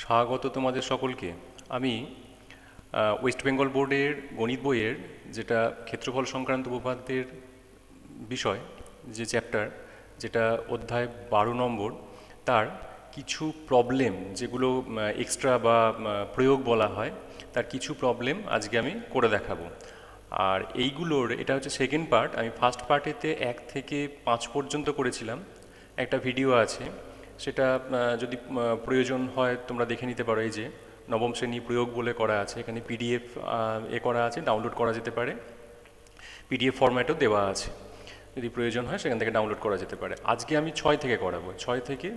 স্বাগত তোমাদের সকলকে। আমি ওয়েস্ট বেঙ্গল বোর্ডের গণিত বইয়ের যেটা ক্ষেত্রফল সংক্রান্ত উপপাদ্যের বিষয়, যে চ্যাপ্টার, যেটা অধ্যায় 12 নম্বর, তার কিছু প্রবলেম যেগুলো এক্সট্রা বা প্রয়োগ বলা হয়, তার কিছু প্রবলেম আজকে আমি করে দেখাবো। আর এইগুলোর এটা হচ্ছে সেকেন্ড পার্ট। আমি ফার্স্ট পার্টেতে 1 থেকে 5 পর্যন্ত করেছিলাম, একটা ভিডিও আছে, সেটা যদি প্রয়োজন হয় তোমরা দেখে নিতে পারো। এই যে নবম শ্রেণী প্রয়োগ বলে করা আছে, এখানে পিডিএফ করা আছে, ডাউনলোড করা যেতে পারে, পিডিএফ ফরম্যাটও দেওয়া আছে, যদি প্রয়োজন হয় সেখান থেকে ডাউনলোড করা যেতে পারে। আজকে আমি 6 থেকে করাবো, 6 থেকে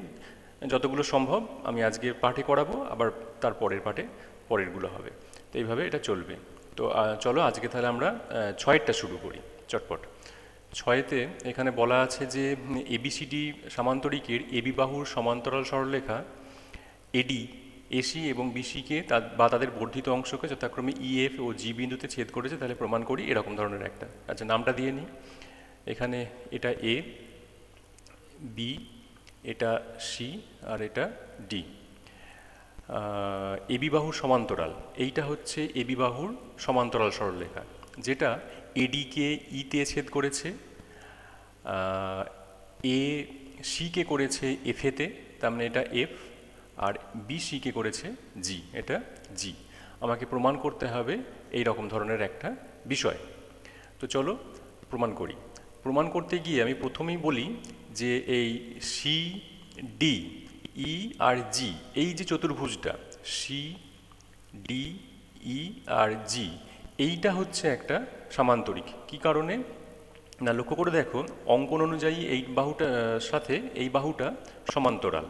যতগুলো সম্ভব আমি আজকের পাঠে করাবো, আবার তার পরের পাঠে পরেরগুলো হবে। তো এইভাবে এটা চলবে। তো চলো আজকে তাহলে আমরা 6টা শুরু করি চটপট। 6-তে এখানে বলা আছে যে এবিসিডি সামান্তরিকের এবি বাহুর সমান্তরাল সরলরেখা এডি এসি এবং বিসিকে বা তাদের বর্ধিত অংশকে যথাক্রমে ইএফ ও জি বিন্দুতে ছেদ করেছে, তাহলে প্রমাণ করি, এরকম ধরনের একটা। আচ্ছা, নামটা দিয়ে নিই। এখানে এটা এ, বি, এটা সি, আর এটা ডি। এবি বাহুর সমান্তরাল, এইটা হচ্ছে এবি বাহুর সমান্তরাল সরলরেখা, যেটা এডিকে ইতে ছেদ করেছে, এ সিকে করেছে এফেতে, তার মানে এটা এফ, আর বি সিকে করেছে জি, এটা জি। আমাকে প্রমাণ করতে হবে এই রকম ধরনের একটা বিষয়। তো চলো প্রমাণ করি। প্রমাণ করতে গিয়ে আমি প্রথমেই বলি যে এই সি, ডি, ই আর জি, এই যে চতুর্ভুজটা সি, ডি, ই আর জি, এইটা হচ্ছে একটা সামান্তরিক। কি কারণে না, লক্ষ্য করে দেখো, অঙ্কন অনুযায়ী এই বাহুটার সাথে এই বাহুটা সমান্তরাল।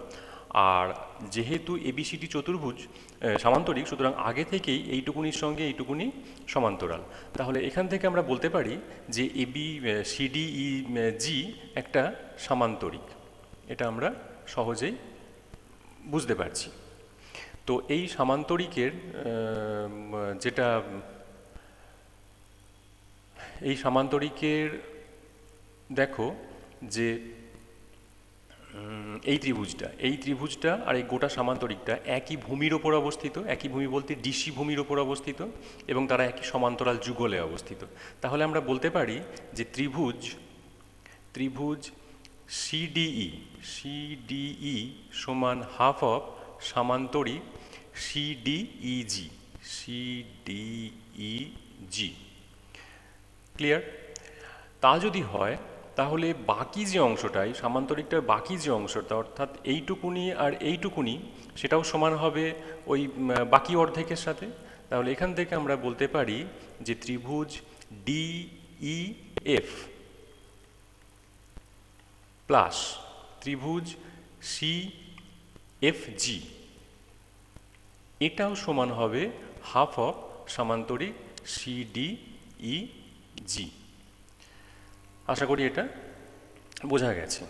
আর যেহেতু এবিসিডি চতুর্ভুজ সামান্তরিক, সুতরাং আগে থেকেই এইটুকুনির সঙ্গে এইটুকুনি সমান্তরাল। তাহলে এখান থেকে আমরা বলতে পারি যে এবি সিডি ই জি একটা সামান্তরিক। এটা আমরা সহজেই বুঝতে পারছি। তো এই সামান্তরিকের যেটা এই সামান্তরিকের দেখো যে এই ত্রিভুজটা আর এই গোটা সামান্তরিকটা একই ভূমির ওপর অবস্থিত। একই ভূমি বলতে ডিসি ভূমির ওপর অবস্থিত, এবং তারা একই সমান্তরাল যুগলে অবস্থিত। তাহলে আমরা বলতে পারি যে ত্রিভুজ ত্রিভুজ সিডিই সিডিই সমান হাফ অফ সামান্তরিক সিডিইজি সিডিইজি। ক্লিয়ার? তা যদি হয়, তাহলে বাকি যে অংশটাই সামান্তরিকটার বাকি যে অংশটা, অর্থাৎ এইটুকুনি আর এইটুকুনি, সেটাও সমান হবে ওই বাকি অর্ধেকের সাথে। তাহলে এখান থেকে আমরা বলতে পারি যে ত্রিভুজ ডিইএফ প্লাস ত্রিভুজ সিএফজি, এটাও সমান হবে হাফ অফ সামান্তরিক সিডিইজি। আশা করি এটা বোঝা গেছে।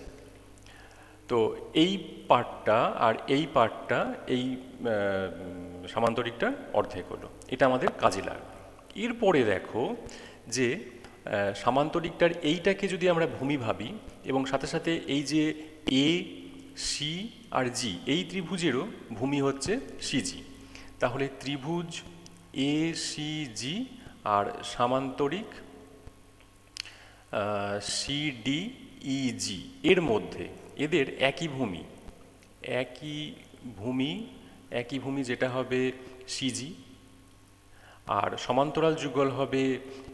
তো এই পার্টটা আর এই পার্টটা এই সামান্তরিকটার অর্ধেক হলো, এটা আমাদের কাজে লাগবে। এরপরে দেখো যে সামান্তরিকটার এইটাকে যদি আমরা ভূমি ভাবি, এবং সাথে সাথে এই যে এ সি আর জি, এই ত্রিভুজেরও ভূমি হচ্ছে সিজি। তাহলে ত্রিভুজ এ সি জি আর সামান্তরিক সিডিইজি এর মধ্যে এদের একই ভূমি, একই ভূমি একই ভূমি যেটা হবে সিজি, আর সমান্তরাল যুগল হবে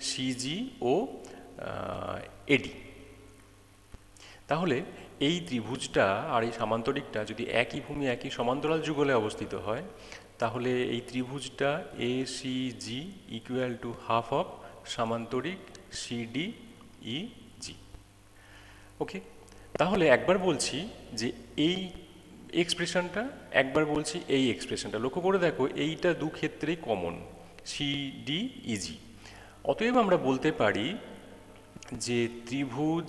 সিজি ও এডি। তাহলে এই ত্রিভুজটা আর এই সামান্তরিকটা যদি একই ভূমি একই সমান্তরাল যুগলে অবস্থিত হয়, তাহলে এই ত্রিভুজটা A C G equal to half of সামান্তরিক সিডি ই জি। ওকে, তাহলে একবার বলছি যে এই এক্সপ্রেশনটা, একবার বলছি এই এক্সপ্রেশনটা। লক্ষ্য করে দেখো, এইটা দু ক্ষেত্রেই কমন, সিডি ইজি। অতএব আমরা বলতে পারি যে ত্রিভুজ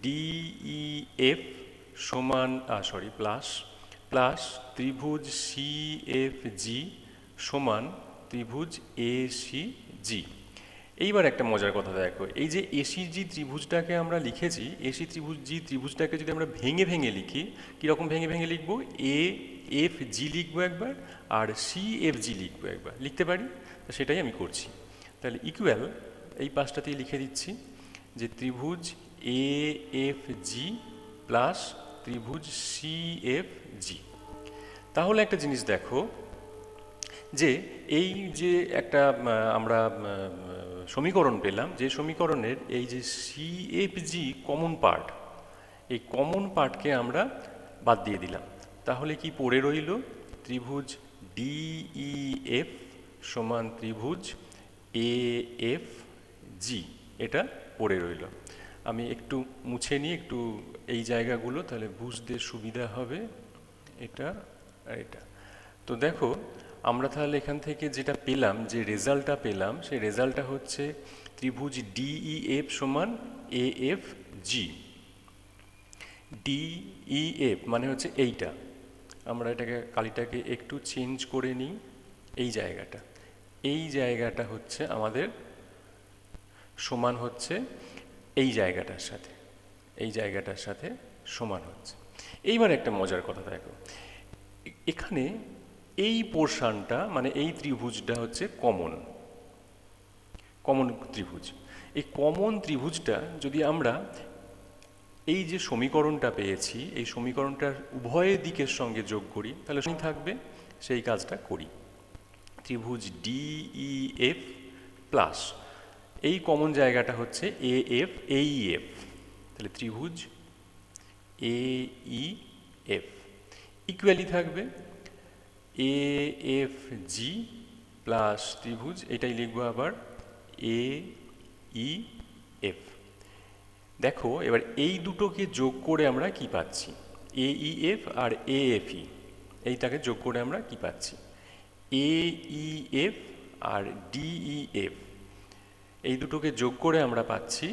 ডিইএফ সমান প্লাস প্লাস ত্রিভুজ সিএফজি সমান ত্রিভুজ এসিজি। এইবার একটা মজার কথা দেখো, এই যে এসিজি ত্রিভুজটাকে আমরা লিখেছি, এসি ত্রিভুজ জি ত্রিভুজটাকে যদি আমরা ভেঙে ভেঙে লিখি, কীরকম ভেঙে ভেঙে লিখবো? এ এফ জি লিখবো একবার, আর সি এফ জি লিখবো একবার, লিখতে পারি? তো সেটাই আমি করছি। তাহলে ইকুয়াল এই পাশটাতেই লিখে দিচ্ছি যে ত্রিভুজ এ এফ জি প্লাস ত্রিভুজ সি এফ জি। তাহলে একটা জিনিস দেখো, যে এই যে একটা আমরা সমীকরণ পেলাম, যে সমীকরণের এই যে C F G common part, এই কমন পার্টকে আমরা বাদ দিয়ে দিলাম। তাহলে কি পড়ে রইল? ত্রিভুজ ডিইএফ সমান ত্রিভুজ এ এফ জি, এটা পড়ে রইল। আমি একটু মুছে নিই একটু এই জায়গাগুলো, তাহলে বুঝতে সুবিধা হবে। এটা আর এটা। তো দেখো, আমরা তাহলে এখান থেকে যেটা পেলাম, যে রেজাল্টটা পেলাম, সেই রেজাল্টটা হচ্ছে ত্রিভুজ ডিইএফ সমান এ এফ জি। ডিইএফ মানে হচ্ছে এইটা। আমরা এটাকে কালিটাকে একটু চেঞ্জ করে নিই। এই জায়গাটা হচ্ছে আমাদের সমান হচ্ছে এই জায়গাটার সাথে, এই জায়গাটার সাথে সমান হচ্ছে। এইবার একটা মজার কথা দেখো, এখানে এই পোর্শনটা মানে এই ত্রিভুজটা হচ্ছে কমন ত্রিভুজ। এই কমন ত্রিভুজটা যদি আমরা এই যে সমীকরণটা পেয়েছি, এই সমীকরণটার উভয় দিকের সঙ্গে যোগ করি, তাহলে থাকবে, সেই কাজটা করি। ত্রিভুজ ডিইএফ প্লাস এই কমন জায়গাটা হচ্ছে এ এফ এইএফ, তাহলে ত্রিভুজ এইএফ ইকুয়ালি থাকবে এ এফ জি প্লাস ত্রিভুজ, এটাই লিখবো আবার এ ই এফ। দেখো এবার এই দুটোকে যোগ করে আমরা কি পাচ্ছি? এ E F R A F E, এইটাকে যোগ করে আমরা কি পাচ্ছি? এ E F R DE F, এই দুটোকে যোগ করে আমরা পাচ্ছি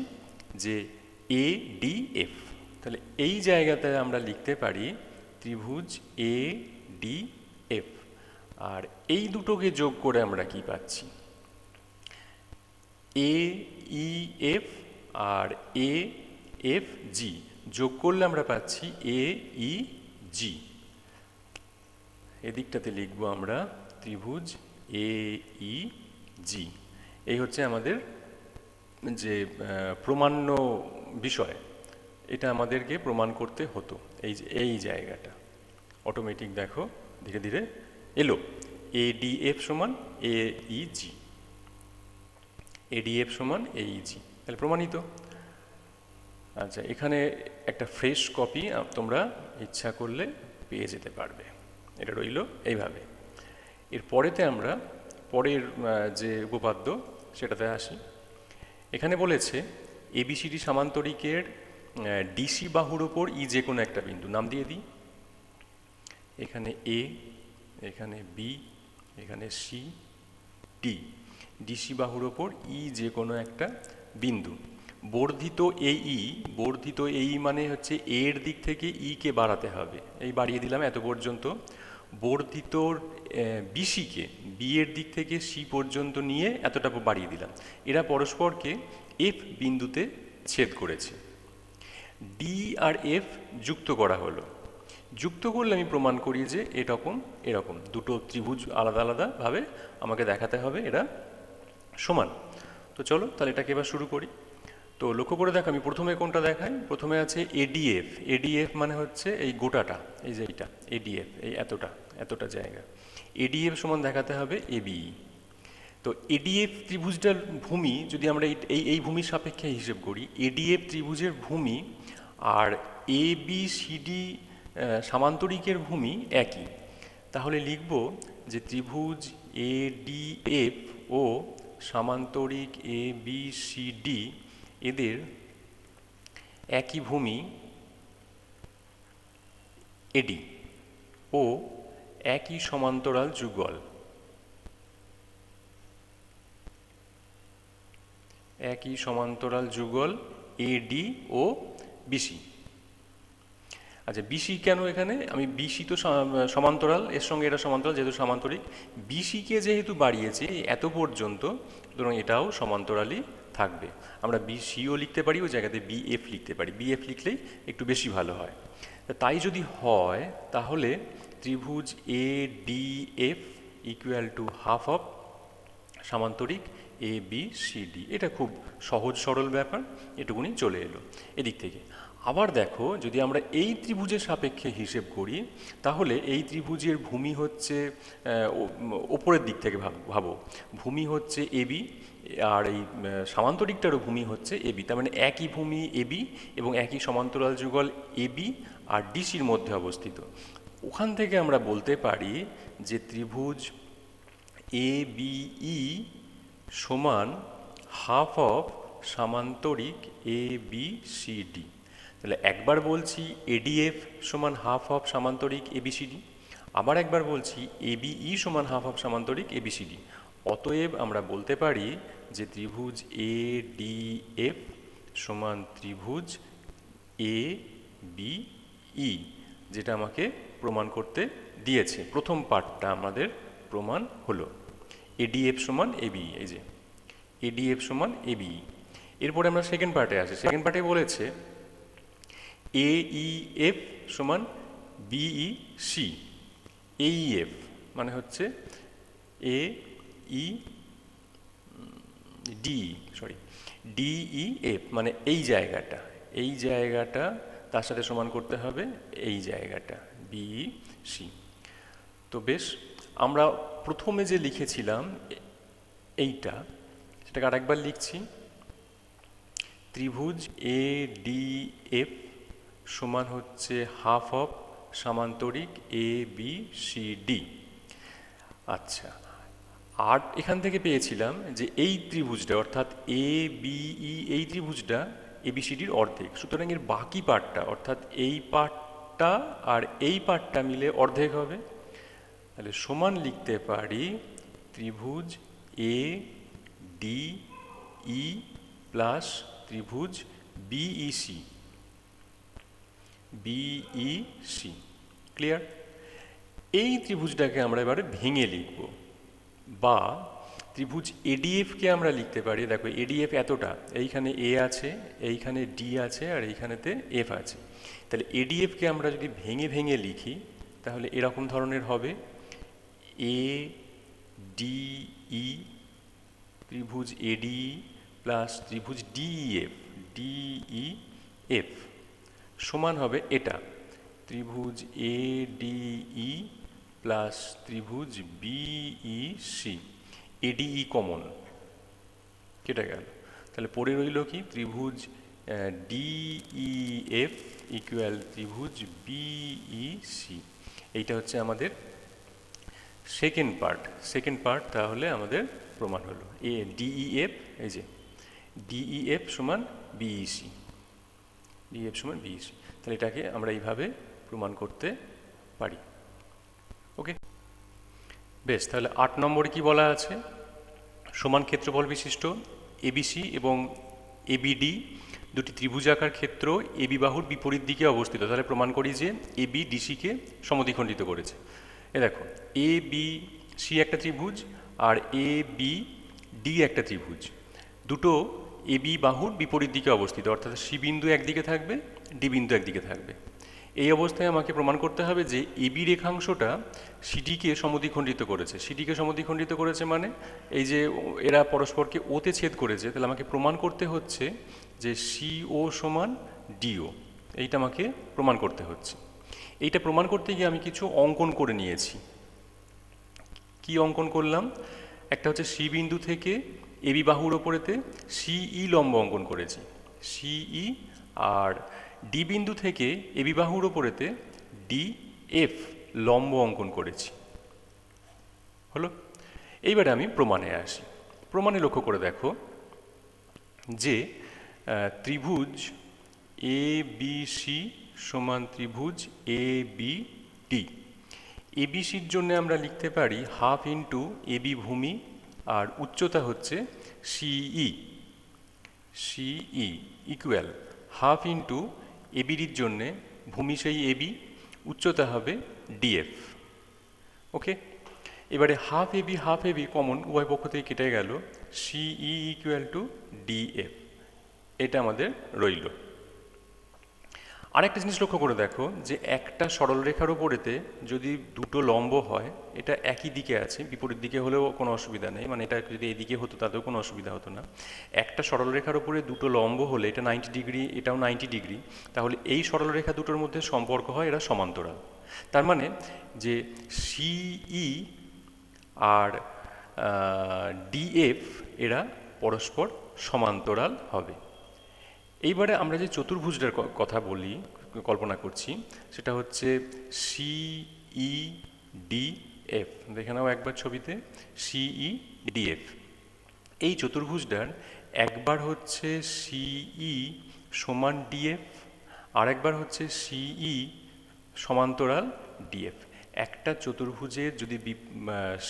যে এ ডি এফ। তাহলে এই জায়গাতে আমরা লিখতে পারি ত্রিভুজ এ ডি এফ। আর এই দুটোকে যোগ করে আমরা কি পাচ্ছি? এ E F R A F G যোগ করলে আমরা পাচ্ছি এ ই জি। এদিকটাতে লিখবো আমরা ত্রিভুজ এ ই জি। এই হচ্ছে আমাদের যে প্রমাণ্য বিষয়, এটা আমাদেরকে প্রমাণ করতে হতো। এই যে এই জায়গাটা অটোমেটিক দেখো ধীরে ধীরে এলো, এডিএফ সমান এ ই জি, এডিএফ সমান এ ই জি, তাহলে প্রমাণিত। আচ্ছা, এখানে একটা ফ্রেশ কপি তোমরা ইচ্ছা করলে পেয়ে যেতে পারবে। এটা রইল এইভাবে। এর পরেতে আমরা পরের যে উপপাদ্য সেটাতে আসি। এখানে বলেছে এবিসিডি সামান্তরিকের ডিসি বাহুর ওপর ই যে কোনো একটা বিন্দু, নাম দিয়ে দিই। এখানে এ, এখানে বি, এখানে সি, ডি। ডিসি বাহুর ওপর ই যে কোনো একটা বিন্দু। বর্ধিত এই মানে হচ্ছে এর দিক থেকে ই কে বাড়াতে হবে, এই বাড়িয়ে দিলাম এত পর্যন্ত। বর্ধিত বিসিকে বি এর দিক থেকে সি পর্যন্ত নিয়ে এতটা বাড়িয়ে দিলাম। এরা পরস্পরকে এফ বিন্দুতে ছেদ করেছে। ডি আর এফ যুক্ত করা হলো। যুক্ত করলে আমি প্রমাণ করি যে এরকম দুটো ত্রিভুজ আলাদা আলাদাভাবে আমাকে দেখাতে হবে এরা সমান। তো চলো তাহলে এটাকে এবার শুরু করি। তো লক্ষ্য করে দেখো, আমি প্রথমে কোনটা দেখাই? প্রথমে আছে এডিএফ। এডিএফ মানে হচ্ছে এই গোটাটা, এই যে এইটা এডিএফ, এই এতটা জায়গা। এডিএফ সমান দেখাতে হবে এবি। তো এডিএফ ত্রিভুজটার ভূমি যদি আমরা এই ভূমির সাপেক্ষে হিসেব করি, এডিএফ ত্রিভুজের ভূমি আর এ বি সিডি সামান্তরিকের ভূমি একই। তাহলে লিখব যে ত্রিভুজ ADF O সামান্তরিক A B C D এদের একই ভূমি এডি ও একই সমান্তরাল যুগল। একই সমান্তরাল যুগল এডি ও বিসি। আচ্ছা, বিসি কেন এখানে? আমি বিসি তো সমান্তরাল, এর সঙ্গে এটা সমান্তরাল যেহেতু সামান্তরিক। বিসিকে যেহেতু বাড়িয়েছি এত পর্যন্ত, সুতরাং এটাও সমান্তরালই থাকবে। আমরা বিসিও লিখতে পারি, ওই জায়গাতে বিএফ লিখতে পারি। বিএফ লিখলেই একটু বেশি ভালো হয়। তাই যদি হয় তাহলে ত্রিভুজ A D F equal to half of সামান্তরিক এ বি সি ডি। এটা খুব সহজ সরল ব্যাপার, এটুকুনি চলে এলো এদিক থেকে। আবার দেখো, যদি আমরা এই ত্রিভুজের সাপেক্ষে হিসেব করি, তাহলে এই ত্রিভুজের ভূমি হচ্ছে ওপরের দিক থেকে ভাবো, ভূমি হচ্ছে এবি, আর এই সামান্তরিকটারও ভূমি হচ্ছে এবি। তার মানে একই ভূমি এবি এবং একই সমান্তরাল যুগল এবি আর ডিসির মধ্যে অবস্থিত। ওখান থেকে আমরা বলতে পারি যে ত্রিভুজ এ বিই সমান হাফ অফ সামান্তরিক এ বি সি ডি। তাহলে একবার বলছি এডিএফ সমান হাফ অফ সামান্তরিক এবিসিডি, আবার একবার বলছি এবিই সমান হাফ অফ সামান্তরিক এবিসিডি। অতএব আমরা বলতে পারি যে ত্রিভুজ এ ডি এফ সমান ত্রিভুজ এ বি ই, যেটা আমাকে প্রমাণ করতে দিয়েছে। প্রথম পার্টটা আমাদের প্রমাণ হলো এডিএফ সমান এবিই। এই যে এডিএফ সমান এবিই। এরপরে আমরা সেকেন্ড পার্টে আসি। সেকেন্ড পার্টে বলেছে এইএফ সমান বিই সি। এইএফ মানে হচ্ছে এ ই ডি, ডিইএফ মানে এই জায়গাটা তার সাথে সমান করতে হবে এই জায়গাটা বিই সি। তো বেশ, আমরা প্রথমে যে লিখেছিলাম এইটা, সেটাকে আরেকবার লিখছি। ত্রিভুজ এ ডি এফ সমান হচ্ছে হাফ অফ সামান্তরিক এ বি সি ডি। আচ্ছা, আর এখান থেকে পেয়েছিলাম যে এই ত্রিভুজটা অর্থাৎ এ বিই, এই ত্রিভুজটা এবিসিডির অর্ধেক। সুতরাং এর বাকি পার্টটা অর্থাৎ এই পার্টটা আর এই পার্টটা মিলে অর্ধেক হবে। তাহলে সমান লিখতে পারি ত্রিভুজ এ ডি ই প্লাস ত্রিভুজ বিইসি। BEC clear? এই ত্রিভুজটাকে আমরা এবারে ভেঙে লিখব, বা ত্রিভুজ এডিএফকে আমরা লিখতে পারি। দেখো এডিএফ এতটা, এইখানে এ আছে, এইখানে ডি আছে, আর এইখানেতে এফ আছে। তাহলে এডিএফকে আমরা যদি ভেঙে ভেঙে লিখি তাহলে এরকম ধরনের হবে এ ডিই, ত্রিভুজ এডি প্লাস ত্রিভুজ ডিইএফ, ডিইএফ সমান হবে এটা ত্রিভুজ এ ডিই প্লাস ত্রিভুজ বিইসি। এডিই কমন কেটে গেল, তাহলে পড়ে রইল কি ত্রিভুজ ডিইএফ ইকুয়াল ত্রিভুজ বিইসি। এইটা হচ্ছে আমাদের সেকেন্ড পার্ট। তাহলে আমাদের প্রমাণ হলো এ ডিইএফ, এই যে ডিইএফ সমান বিইসি, ডিএফ সমান বিইসি। তাহলে এটাকে আমরা এইভাবে প্রমাণ করতে পারি। ওকে, বেশ। তাহলে 8 নম্বরে কি বলা আছে? সমান ক্ষেত্রফল বিশিষ্ট এবিসি এবং এবিডি দুটি ত্রিভুজাকার ক্ষেত্র এবি বাহুর বিপরীত দিকে অবস্থিত। তাহলে প্রমাণ করি যে এবি ডিসিকে সমদ্বিখণ্ডিত করেছে। এ দেখো এ বি সি একটা ত্রিভুজ আর এ বি ডি একটা ত্রিভুজ, দুটো এবি বাহুর বিপরীত দিকে অবস্থিত, অর্থাৎ সি বিন্দু একদিকে থাকবে, ডি বিন্দু একদিকে থাকবে। এই অবস্থায় আমাকে প্রমাণ করতে হবে যে এবি রেখাংশটা সিডিকে সমদ্বিখণ্ডিত করেছে। সিডিকে সমদ্বিখণ্ডিত করেছে মানে এই যে এরা পরস্পরকে ওতে ছেদ করেছে। তাহলে আমাকে প্রমাণ করতে হচ্ছে যে সিও সমান ডিও, এইটা আমাকে প্রমাণ করতে হচ্ছে। এইটা প্রমাণ করতে গিয়ে আমি কিছু অঙ্কন করে নিয়েছি। কি অঙ্কন করলাম? একটা হচ্ছে সি বিন্দু থেকে এবি বাহুর ওপরেতে সিই লম্ব অঙ্কন করেছি, সিই, আর ডি বিন্দু থেকে এবি বাহুর ওপরেতে ডিএফ লম্ব অঙ্কন করেছি। হলো? এইবারে আমি প্রমাণে আসি। প্রমাণে লক্ষ্য করে দেখো যে ত্রিভুজ এ বি সি সমান ত্রিভুজ এ বি ডি। এবিসির জন্য আমরা লিখতে পারি হাফ ইন্টু এবি ভূমি আর উচ্চতা হচ্ছে সিই, সিই ইকুয়াল হাফ ইন্টু এবিডির জন্যে ভূমি সেই এবি, উচ্চতা হবে ডিএফ। ওকে, এবারে হাফ এবি কমন, উভয় পক্ষ থেকে কেটে গেল, সিই ইকুয়াল টু ডিএফ। এটা আমাদের রইল। আরেকটা জিনিস লক্ষ্য করে দেখো যে একটা সরলরেখার উপরেতে যদি দুটো লম্ব হয়, এটা একই দিকে আছে, বিপরীত দিকে হলেও কোনো অসুবিধা নেই, মানে এটা যদি এদিকে হতো তাতেও কোনো অসুবিধা হতো না। একটা সরলরেখার উপরে দুটো লম্ব হলে এটা 90 ডিগ্রি, এটাও 90 ডিগ্রি, তাহলে এই সরলরেখা দুটোর মধ্যে সম্পর্ক হয় এরা সমান্তরাল। তার মানে যে সিই আর ডিএফ এরা পরস্পর সমান্তরাল হবে। এইবারে আমরা যে চতুর্ভুজটার কথা বলি, কল্পনা করছি, সেটা হচ্ছে সিই ডিএফ। দেখে নাও একবার ছবিতে, সিই ডিএফ। এই চতুর্ভুজটার একবার হচ্ছে সিই সমান ডিএফ, আর একবার হচ্ছে সিই সমান্তরাল ডিএফ। একটা চতুর্ভুজের যদি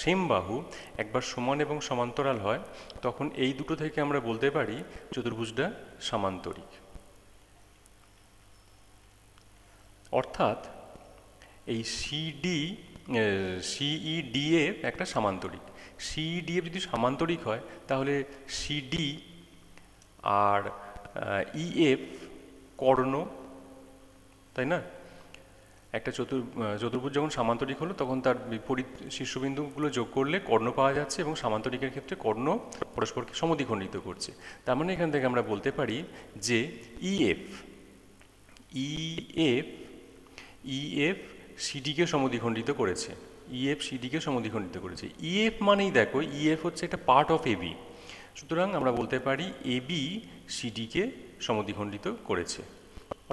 সেম বাহু একবার সমান এবং সমান্তরাল হয়, তখন এই দুটো থেকে আমরা বলতে পারি চতুর্ভুজটা সামান্তরিক। অর্থাৎ এই সিইডিএফ একটা সামান্তরিক। সিইডিএফ যদি সামান্তরিক হয় তাহলে সিডি আর ইএফ কর্ণ, তাই না? একটা চতুর্ভুজ যখন সামান্তরিক হলো তখন তার বিপরীত শীর্ষবিন্দুগুলো যোগ করলে কর্ণ পাওয়া যাচ্ছে, এবং সামান্তরিকের ক্ষেত্রে কর্ণ পরস্পরকে সমদ্বিখণ্ডিত করছে। তার মানে এখান থেকে আমরা বলতে পারি যে ইএফ ইএফ ইএফ সিডিকে সমদ্বিখণ্ডিত করেছে, ইএফ সিডিকে সমদ্বিখণ্ডিত করেছে। ইএফ মানেই দেখো, ইএফ হচ্ছে একটা পার্ট অফ এবি, সুতরাং আমরা বলতে পারি এবি সিডিকে সমদ্বিখণ্ডিত করেছে,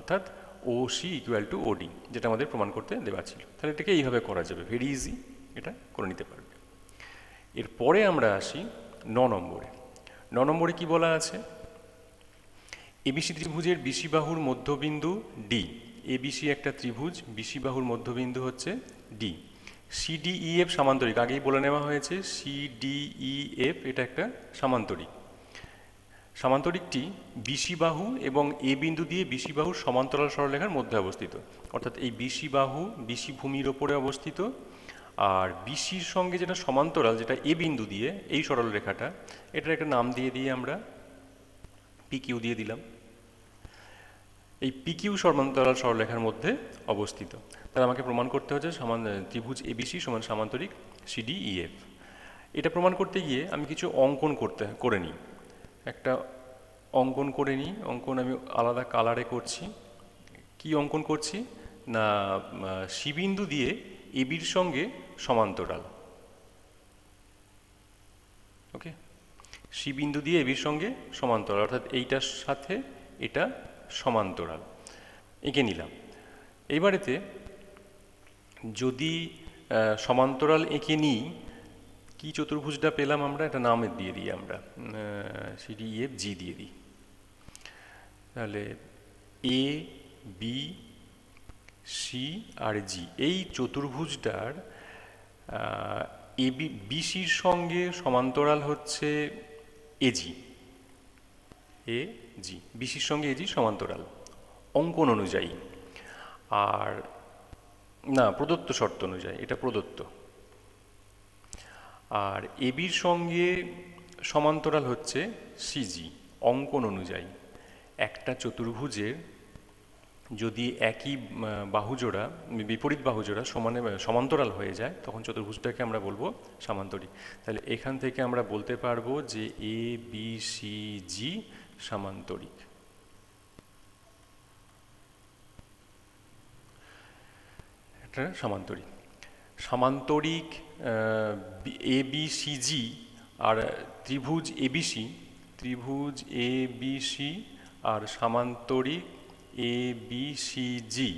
অর্থাৎ ও সি ইকুয়াল টু ওডি, যেটা আমাদের প্রমাণ করতে দেওয়া ছিল। তাহলে এটাকে এইভাবে করা যাবে, ভেরি ইজি, এটা করে নিতে পারবে। এরপরে আমরা আসি 9 নম্বরে। 9 নম্বরে কি বলা আছে? এবিসি ত্রিভুজের বিসি বাহুর মধ্যবিন্দু ডি। এবিসি একটা ত্রিভুজ, বিসি বাহুর মধ্যবিন্দু হচ্ছে ডি। সিডিইএফ সামান্তরিক, আগেই বলে নেওয়া হয়েছে সিডিইএফ এটা একটা সামান্তরিক। সামান্তরিকটি বিসি বাহু এবং এ বিন্দু দিয়ে বিসি বাহুর সমান্তরাল সরলরেখার মধ্যে অবস্থিত। অর্থাৎ এই বিসি বাহু বিসি ভূমির ওপরে অবস্থিত, আর বিসির সঙ্গে যেটা সমান্তরাল, যেটা এ বিন্দু দিয়ে এই সরলরেখাটা, এটার একটা নাম দিয়ে দিয়ে আমরা পিকিউ দিয়ে দিলাম। এই পিকিউ সমান্তরাল সরলরেখার মধ্যে অবস্থিত। তাহলে আমাকে প্রমাণ করতে হচ্ছে ত্রিভুজ এবিসি সমান সামান্তরিক সিডিইএফ। এটা প্রমাণ করতে গিয়ে আমি কিছু অঙ্কন করে নিই। একটা অঙ্কন করে নিই, অঙ্কন আমি আলাদা কালারে করছি। কি অঙ্কন করছি না, সি বিন্দু দিয়ে এবির সঙ্গে সমান্তরাল। ওকে, সি বিন্দু দিয়ে এবির সঙ্গে সমান্তরাল, অর্থাৎ এইটার সাথে এটা সমান্তরাল এঁকে নিলাম। এইবারেতে যদি সমান্তরাল এঁকে নিই, কি চতুর্ভুজটা পেলাম আমরা, এটা নামে দিয়ে দিই আমরা, সিডিইএফ জি দিয়ে দিই। তাহলে এ বি সি আর জি, এই চতুর্ভুজটার এবি বিসির সঙ্গে সমান্তরাল হচ্ছে এজি। এ জি, বিসির সঙ্গে এজি সমান্তরাল অঙ্কন অনুযায়ী, আর না প্রদত্ত শর্ত অনুযায়ী, এটা প্রদত্ত। আর এবির সঙ্গে সমান্তরাল হচ্ছে সিজি অঙ্কন অনুযায়ী। একটা চতুর্ভুজের যদি একই বাহুজোড়া, বিপরীত বাহুজোড়া সমান্তরাল হয়ে যায়, তখন চতুর্ভুজটাকে আমরা বলবো সামান্তরিক। তাহলে এখান থেকে আমরা বলতে পারবো যে এ বি সি জি সামান্তরিক। এটা সামান্তরিক। সামান্তরিক এ বি সি জি আর ত্রিভুজ এবিসি, ত্রিভুজ এ B C R সামান্তরিক A B C জি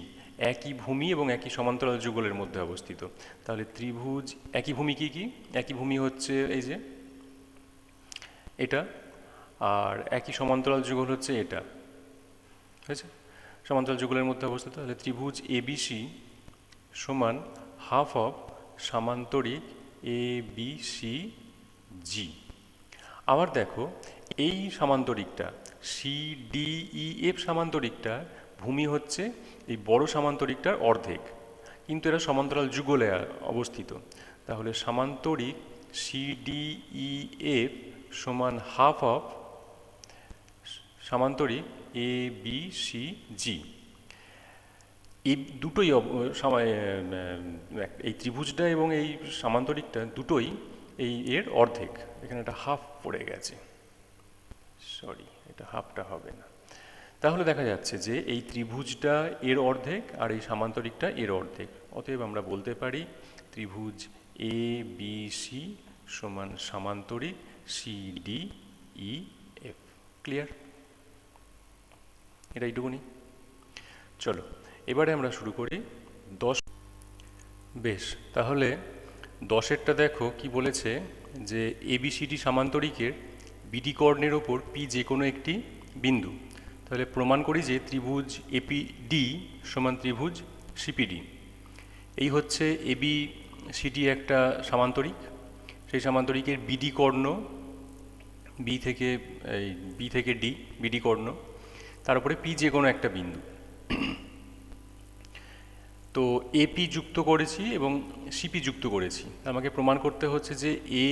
একই ভূমি এবং একই সমান্তরাল যুগলের মধ্যে অবস্থিত। তাহলে ত্রিভুজ একই ভূমি কি কি? একই ভূমি হচ্ছে এই যে এটা, আর একই সমান্তরাল যুগল হচ্ছে এটা, হয়েছে? সমান্তরাল যুগলের মধ্যে অবস্থিত। তাহলে ত্রিভুজ এবিসি সমান হাফ অফ সামান্তরিক এ বি সি জি। আবার দেখো, এই সামান্তরিকটা সিডিইএফ সামান্তরিকটা ভূমি হচ্ছে এই বড় সামান্তরিকটার অর্ধেক, কিন্তু এরা সমান্তরাল যুগলে অবস্থিত। তাহলে সামান্তরিক সিডিইএফ সমান হাফ অফ সামান্তরিক এ বি সি জি। এই দুটোই এই ত্রিভুজটা এবং এই সামান্তরিকটা দুটোই এর অর্ধেক। এখানে একটা হাফ পড়ে গেছে, সরি, এটা হাফটা হবে না। তাহলে দেখা যাচ্ছে যে এই ত্রিভুজটা এর অর্ধেক আর এই সামান্তরিকটা এর অর্ধেক। অতএব আমরা বলতে পারি ত্রিভুজ এ বি সি সমান সামান্তরিক C D E F. Clear? এটা এইটুকুনি। চলো এবারে আমরা শুরু করি 10। বেশ, তাহলে 10এরটা দেখো কি বলেছে, যে এবিসিডি সামান্তরিকের বিডি কর্ণের ওপর পি যে কোনো একটি বিন্দু। তাহলে প্রমাণ করি যে ত্রিভুজ এপিডি সমান ত্রিভুজ সিপিডি। এই হচ্ছে এবিসিডি একটা সামান্তরিক, সেই সামান্তরিকের বিডি কর্ণ বি থেকে ডি, বিডি কর্ণ, তার উপরে পি যে কোনো একটা বিন্দু। তো এপি যুক্ত করেছি এবং সিপি যুক্ত করেছি। আমাকে প্রমাণ করতে হচ্ছে যে এ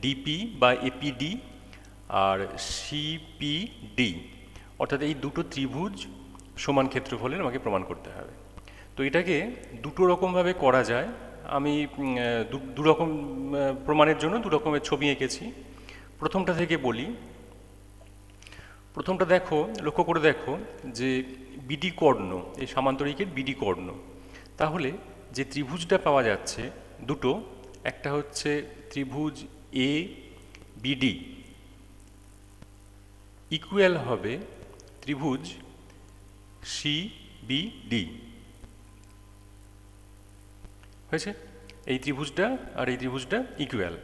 ডিপি বা এপিডি আর সিপিডি অর্থাৎ এই দুটো ত্রিভুজ সমান ক্ষেত্রফলের আমাকে প্রমাণ করতে হবে। তো এটাকে দুটো রকমভাবে করা যায়। আমি দুরকম প্রমাণের জন্য দু রকমের ছবি এঁকেছি। প্রথমটা থেকে বলি। প্রথমটা দেখো, লক্ষ্য করে দেখো যে বিডি কর্ণ, এই সামান্তরিকের বিডি কর্ণ। তাহলে যে ত্রিভুজটা পাওয়া যাচ্ছে দুটো, একটা হচ্ছে ত্রিভুজ এ বিডি ইকুয়াল হবে ত্রিভুজ সি বিডি। হয়েছে? এই ত্রিভুজটা আর এই ত্রিভুজটা ইকুয়াল,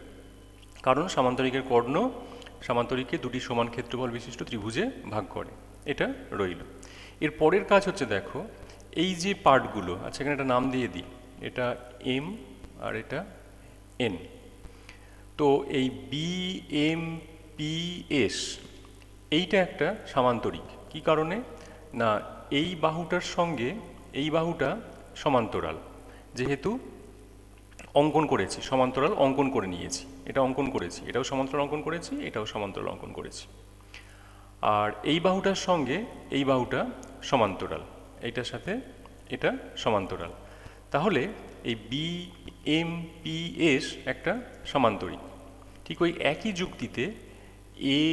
কারণ সামান্তরিকের কর্ণ সামান্তরিককে দুটি সমান ক্ষেত্রফল বিশিষ্ট ত্রিভুজে ভাগ করে। এটা রইল। এর পরের কাজ হচ্ছে দেখো এই যে পার্টগুলো, আচ্ছা এখানে একটা নাম দিয়ে দিই, এটা এম আর এটা এন। তো এই বি এম পি এস এইটা একটা সামান্তরিক। কি কারণে? না, এই বাহুটার সঙ্গে এই বাহুটা সমান্তরাল, যেহেতু অঙ্কন করেছি, সমান্তরাল অঙ্কন করে নিয়েছি, এটা অঙ্কন করেছি, এটাও সমান্তরাল অঙ্কন করেছি, এটাও সমান্তরাল অঙ্কন করেছি। আর এই বাহুটার সঙ্গে এই বাহুটা সমান্তরাল, এইটার সাথে এটা সমান্তরাল। তাহলে এই বি এম পি এস একটা সমান্তরিক। ঠিক ওই একই যুক্তিতে এ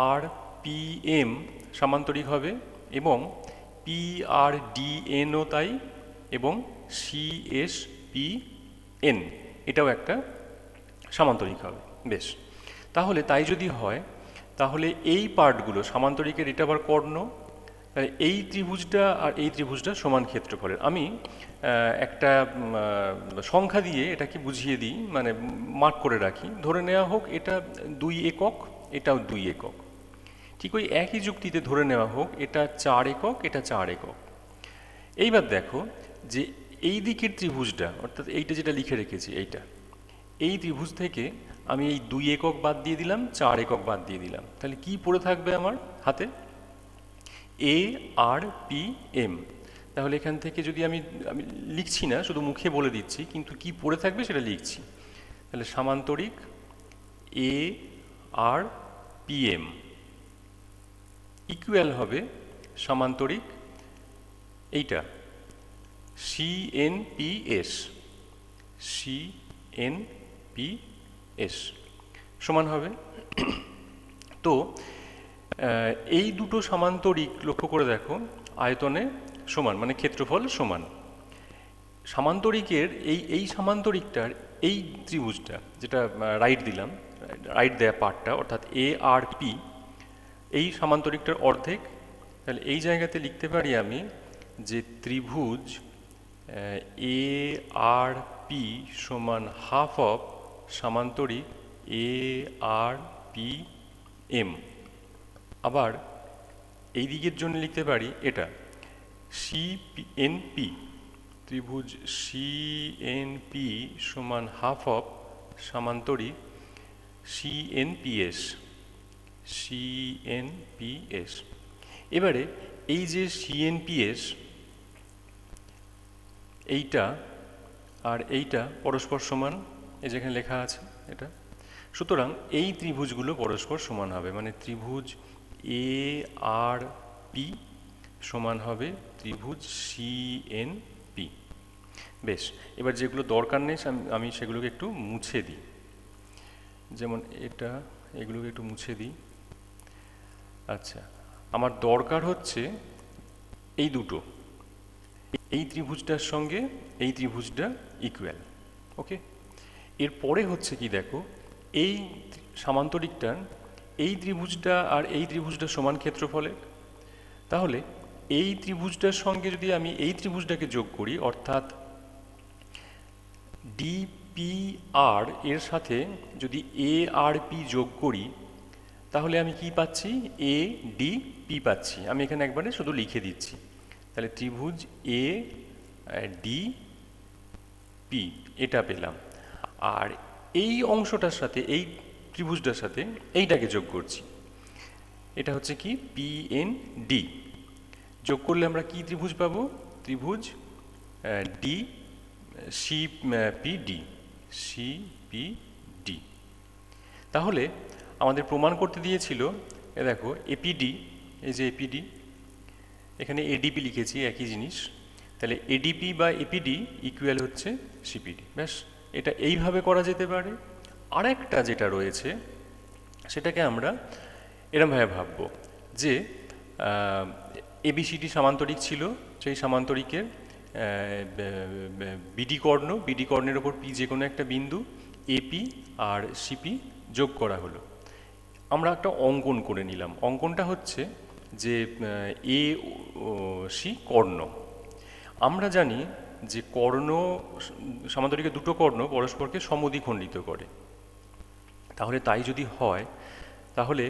আর পি এম সামান্তরিক হবে, এবং পি আর ডি এনও তাই, এবং সি এস পি এন এটাও একটা সামান্তরিক হবে। বেশ, তাহলে তাই যদি হয় তাহলে এই পার্টগুলো সামান্তরিকের, এটা আবার কর্ণ, এই ত্রিভুজটা আর এই ত্রিভুজটা সমান ক্ষেত্রফলের। আমি একটা সংখ্যা দিয়ে এটাকে বুঝিয়ে দিই, মানে মার্ক করে রাখি। ধরে নেওয়া হোক এটা 2 একক, এটাও 2 একক। ঠিক ওই একই যুক্তিতে ধরে নেওয়া হোক এটা 4 একক, এটা 4 একক। এইবার দেখো যে এই দিকের ত্রিভুজটা, অর্থাৎ এইটা যেটা লিখে রেখেছি এইটা, এই ত্রিভুজ থেকে আমি এই 2 একক বাদ দিয়ে দিলাম, 4 একক বাদ দিয়ে দিলাম। তাহলে কি পড়ে থাকবে আমার হাতে? এ আর পি এম। তাহলে এখান থেকে যদি আমি আমি লিখছি না, শুধু মুখে বলে দিচ্ছি, কিন্তু কি পড়ে থাকবে সেটা লিখছি। তাহলে সামান্তরিক A R P M equal হবে সামান্তরিক এইটা C N P S, C N P S সমান হবে। তো এই দুটো সামান্তরিক লক্ষ্য করে দেখো আয়তনে সমান, মানে ক্ষেত্রফল সমান। সামান্তরিকের এই সামান্তরিকটার এই ত্রিভুজটা যেটা রাইট দিলাম, রাইট দেয়া পার্টটা, অর্থাৎ এ আর পি, এই সামান্তরিকটার অর্ধেক। তাহলে এই জায়গাতে লিখতে পারি আমি যে ত্রিভুজ এ আর পি সমান হাফ অফ সামান্তরিক এ আর পি এম। আবার এই দিকের জন্য লিখতে পারি এটা সি এন পি, ত্রিভুজ সি এন পি সমান হাফ অফ সামান্তরিক C N P S, C N P S. এবারে এই যে সি এন পি এস, এইটা আর এইটা পরস্পর সমান, এই যেখানে লেখা আছে এটা। সুতরাং এই ত্রিভুজগুলো পরস্পর সমান হবে, মানে ত্রিভুজ এ আর পি সমান হবে ত্রিভুজ সি এন পি। বেশ, এবার যেগুলো দরকার নেই আমি সেগুলোকে একটু মুছে দিই। যেমন এগুলোকে একটু মুছে দিই। আচ্ছা, আমার দরকার হচ্ছে এই দুটো, এই ত্রিভুজটার সঙ্গে এই ত্রিভুজটা ইকুয়াল। ওকে, এরপরে হচ্ছে কি দেখো, এই সামান্তরিকটার এই ত্রিভুজটা আর এই ত্রিভুজটা সমান ক্ষেত্রফলের। তাহলে এই ত্রিভুজটার সঙ্গে যদি আমি এই ত্রিভুজটাকে যোগ করি, অর্থাৎ ডিপিআর এর সাথে যদি এ আর পি যোগ করি, তাহলে আমি কি পাচ্ছি? এ ডি পি পাচ্ছি। আমি এখানে একবারে শুধু লিখে দিচ্ছি। তাহলে ত্রিভুজ এ ডি পি এটা পেলাম। আর এই অংশটার সাথে এই ত্রিভুজটার সাথে এইটাকে যোগ করছি, এটা হচ্ছে কি পি এন ডি। যোগ করলে আমরা কি ত্রিভুজ পাবো? ত্রিভুজ D C P D, C P D. তাহলে আমাদের প্রমাণ করতে দিয়েছিল, এ দেখো এপিডি, এই যে এপিডি, এখানে এডিপি লিখেছি, একই জিনিস। তাহলে এডিপি বা এপিডি ইকুয়াল হচ্ছে সিপিডি। ব্যাস, এটা এইভাবে করা যেতে পারে। আরেকটা যেটা রয়েছে সেটাকে আমরা এরমভাবে ভাববো যে এবিসিডি সামান্তরিক ছিল, সেই সামান্তরিকের বিডি কর্ণের ওপর পি যে কোনো একটা বিন্দু এপি আর সিপি যোগ করা হলো। আমরা একটা অঙ্কন করে নিলাম। অঙ্কনটা হচ্ছে যে এ সি কর্ণ। আমরা জানি যে কর্ণ, সামান্তরিকের দুটো কর্ণ পরস্পরকে সমদ্বিখণ্ডিত করে। তাহলে তাই যদি হয়, তাহলে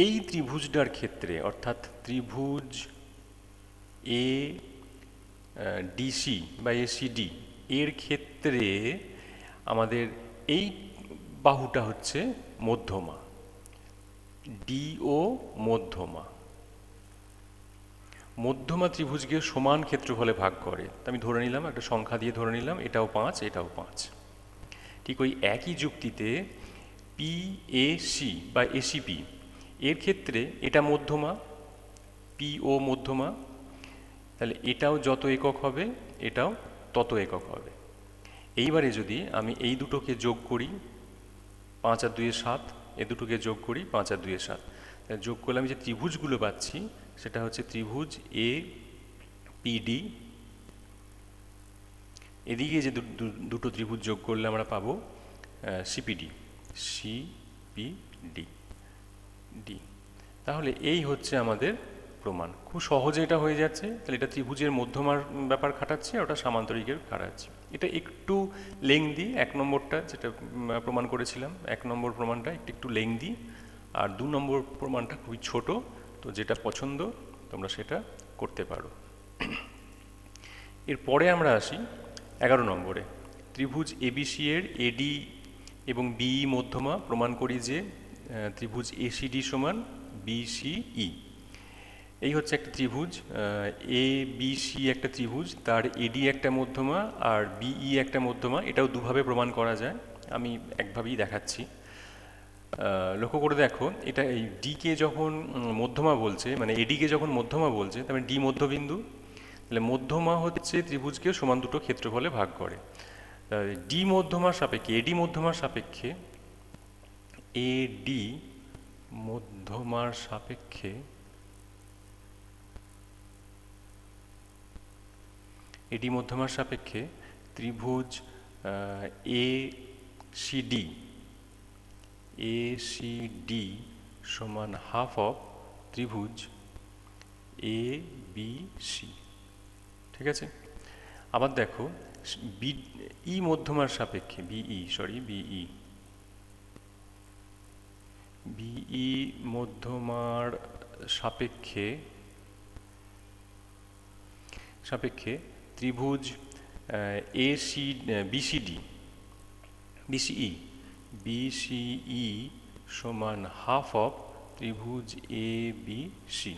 এই ত্রিভুজটার ক্ষেত্রে, অর্থাৎ ত্রিভুজ এ ডিসি বা এসিডি এর ক্ষেত্রে আমাদের এই বাহুটা হচ্ছে মধ্যমা, ডিও মধ্যমা। মধ্যমা ত্রিভুজকে সমান ক্ষেত্রফলে ভাগ করে। আমি ধরে নিলাম, একটা সংখ্যা দিয়ে ধরে নিলাম, এটাও 5, এটাও 5। ঠিক ওই একই যুক্তিতে পিএসি বা এসিপি এর ক্ষেত্রে এটা মধ্যমা, পিও মধ্যমা, তাহলে এটাও যত একক হবে এটাও তত একক হবে। এইবারে যদি আমি এই দুটোকে যোগ করি, 5 আর 2 7, এ দুটোকে যোগ করি 5 আর 2 7, তাহলে যোগ করলে আমি যে ত্রিভুজগুলো পাচ্ছি সেটা হচ্ছে ত্রিভুজ এ পিডি। এদিকে যে দুটো ত্রিভুজ যোগ করলে আমরা পাবো সিপিডি, সিপিডি ডি। তাহলে এই হচ্ছে আমাদের প্রমাণ। খুব সহজে এটা হয়ে যাচ্ছে। তাহলে এটা ত্রিভুজের মধ্যমার ব্যাপার খাটাচ্ছে, ওটা সামান্তরিকের খাটাচ্ছে। এটা একটু লেংদি, 1 নম্বরটা যেটা প্রমাণ করেছিলাম, 1 নম্বর প্রমাণটা একটু লেংদি, আর 2 নম্বর প্রমাণটা খুবই ছোট। তো যেটা পছন্দ তোমরা সেটা করতে পারো। এরপরে আমরা আসি 11 নম্বরে। ত্রিভুজ এবিসি এর এডি এবং বিই মধ্যমা প্রমাণ করি যে ত্রিভুজ এসিডি সমান বিসিই। এই হচ্ছে একটা ত্রিভুজ, এ বিসি একটা ত্রিভুজ, তার এডি একটা মধ্যমা আর বিই একটা মধ্যমা। এটাও দুভাবে প্রমাণ করা যায়, আমি একভাবেই দেখাচ্ছি। লক্ষ্য করে দেখো, এটা এই ডিকে যখন মধ্যমা বলছে, মানে এডিকে যখন মধ্যমা বলছে, তার মানে ডি মধ্যবিন্দু। তাহলে মধ্যমা হচ্ছে ত্রিভুজকে সমান দুটো ক্ষেত্রফলে ভাগ করে। ডি মধ্যমার সাপেক্ষে, এডি মধ্যমার সাপেক্ষে, এডি মধ্যমার সাপেক্ষে এডি মধ্যমার সাপেক্ষে ত্রিভুজ এ সিডি, এসিডি সমান হাফ অফ ত্রিভুজ এ বি সি। ঠিক আছে, আবার দেখো বিই মধ্যমার সাপেক্ষে, বিই মধ্যমার সাপেক্ষে ত্রিভুজ এসি বিসিই সমান হাফ অফ ত্রিভুজ এ বি সি।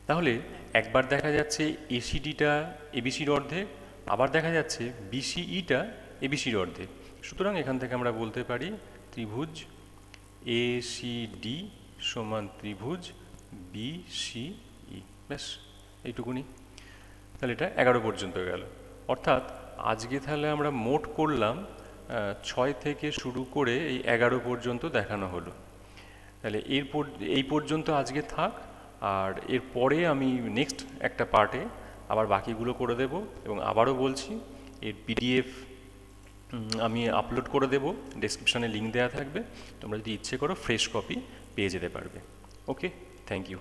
তাহলে একবার দেখা যাচ্ছে এসিডিটা এবিসির অর্ধেক, আবার দেখা যাচ্ছে বিসিইটা এবিসির অর্ধেক। সুতরাং এখান থেকে আমরা বলতে পারি ত্রিভুজ এসিডি সমান ত্রিভুজ বিসিই। ব্যাস, এইটুকুনি। তাহলে এটা 11 পর্যন্ত গেল। অর্থাৎ আজকে তাহলে আমরা মোট করলাম 6 থেকে শুরু করে এই 11 পর্যন্ত দেখানো হলো। তাহলে এই পর্যন্ত আজকে থাক, আর এরপরে আমি নেক্সট একটা পার্টে আবার বাকিগুলো করে দেব। এবং আবারও বলছি, এর পিডিএফ আমি আপলোড করে দেব, ডেসক্রিপশানে লিঙ্ক দেওয়া থাকবে, তোমরা যদি ইচ্ছে করো ফ্রেশ কপি পেয়ে যেতে পারবে। ওকে, থ্যাংক ইউ।